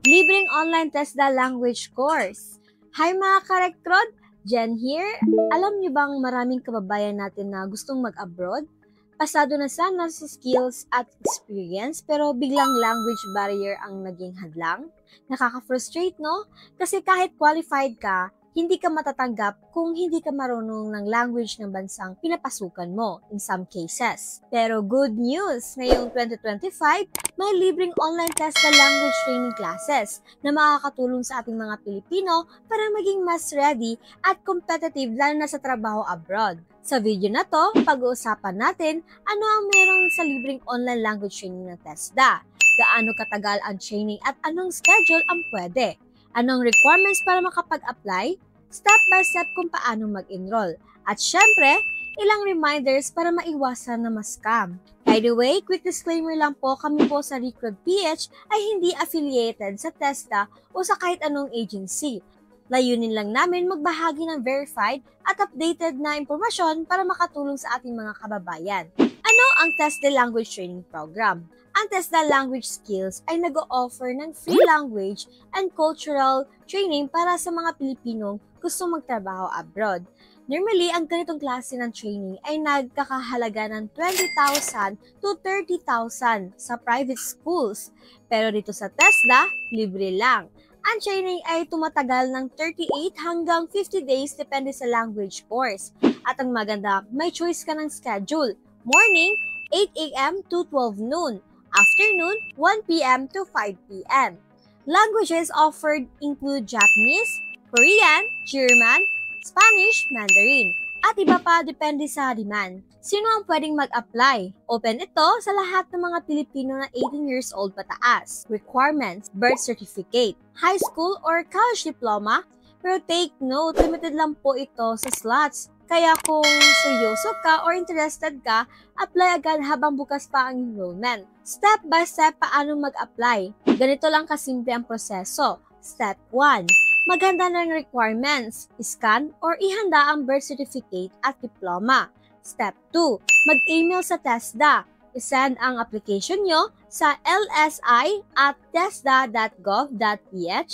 Libreng online TESDA language course. Hi mga karekrod! Jen here. Alam niyo bang maraming kababayan natin na gustong mag-abroad? Pasado na sana sa skills at experience pero biglang language barrier ang naging hadlang? Nakaka-frustrate, no? Kasi kahit qualified ka, hindi ka matatanggap kung hindi ka marunong ng language ng bansang pinapasukan mo in some cases. Pero good news, ngayong 2025, may libreng online test na language training classes na makakatulong sa ating mga Pilipino para maging mas ready at competitive lalo na sa trabaho abroad. Sa video na to, pag-uusapan natin ano ang meron sa libreng online language training ng TESDA, gaano katagal ang training at anong schedule ang pwede, anong requirements para makapag-apply, step by step kung paano mag-enroll, at syempre, ilang reminders para maiwasan na ma-scam. By the way, quick disclaimer lang po, kami po sa Recruit PH ay hindi affiliated sa TESDA o sa kahit anong agency. Layunin lang namin magbahagi ng verified at updated na impormasyon para makatulong sa ating mga kababayan. Ano ang TESDA Language Training Program? Ang TESDA Language Skills ay nag-o-offer ng free language and cultural training para sa mga Pilipinong gusto magtrabaho abroad. Normally, ang ganitong klase ng training ay nagkakahalaga ng 20,000 to 30,000 sa private schools. Pero dito sa TESDA, libre lang. Ang training ay tumatagal ng 38 hanggang 50 days depende sa language course. At ang maganda, may choice ka ng schedule. Morning, 8 a.m. to 12 noon. Afternoon, 1 p.m. to 5 p.m. Languages offered include Japanese, Korean, German, Spanish, Mandarin, at iba pa depende sa demand. Sino ang pwedeng mag-apply? Open ito sa lahat ng mga Pilipino na 18 years old pataas. Requirements: birth certificate, high school or college diploma, pero take note, limited lang po ito sa slots. Kaya kung seryoso ka or interested ka, apply agad habang bukas pa ang enrollment. Step by step paano mag-apply. Ganito lang kasimple ang proseso. Step 1. Maganda ng requirements. Scan or ihanda ang birth certificate at diploma. Step 2. Mag-email sa TESDA. I-send ang application nyo sa lsi@tesda.gov.ph.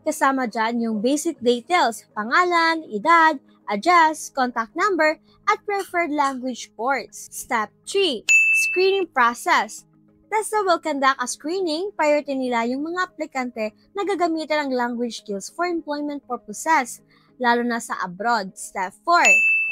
Kasama dyan yung basic details, pangalan, edad, address, contact number, at preferred language course. Step 3. Screening process. TESDA will conduct a screening prior to nila yung mga aplikante na gagamitan ng language skills for employment purposes, lalo na sa abroad. Step 4.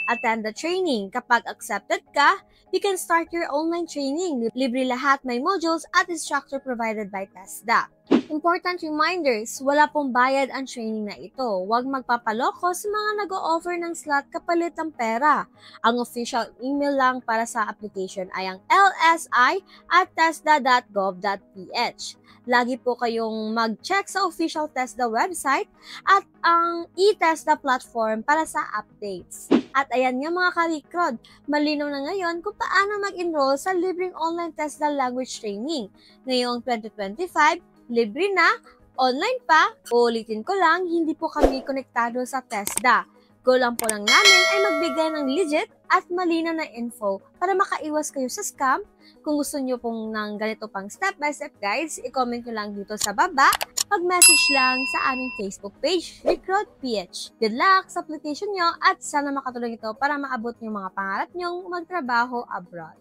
Attend the training. Kapag accepted ka, you can start your online training. Libre lahat, may modules at instructor provided by TESDA. Important reminders, wala pong bayad ang training na ito. Huwag magpapaloko sa mga nag-o-offer ng slot kapalit ng pera. Ang official email lang para sa application ay ang lsi@tesda.gov.ph. Lagi po kayong mag-check sa official TESDA website at ang e-TESDA platform para sa updates. At ayan nga mga karikrod, malinaw na ngayon kung paano mag-enroll sa libreng online TESDA language training. Ngayong 2025, libre na, online pa, uulitin ko lang, hindi po kami konektado sa TESDA. Goal lang po lang namin ay magbigay ng legit at malinaw na info para makaiwas kayo sa scam. Kung gusto nyo pong ng ganito pang step-by-step guides, i-comment nyo lang dito sa baba, mag-message lang sa aming Facebook page, Recruit PH. Good luck sa application nyo at sana makatulong ito para maabot yung mga pangarap nyong magtrabaho abroad.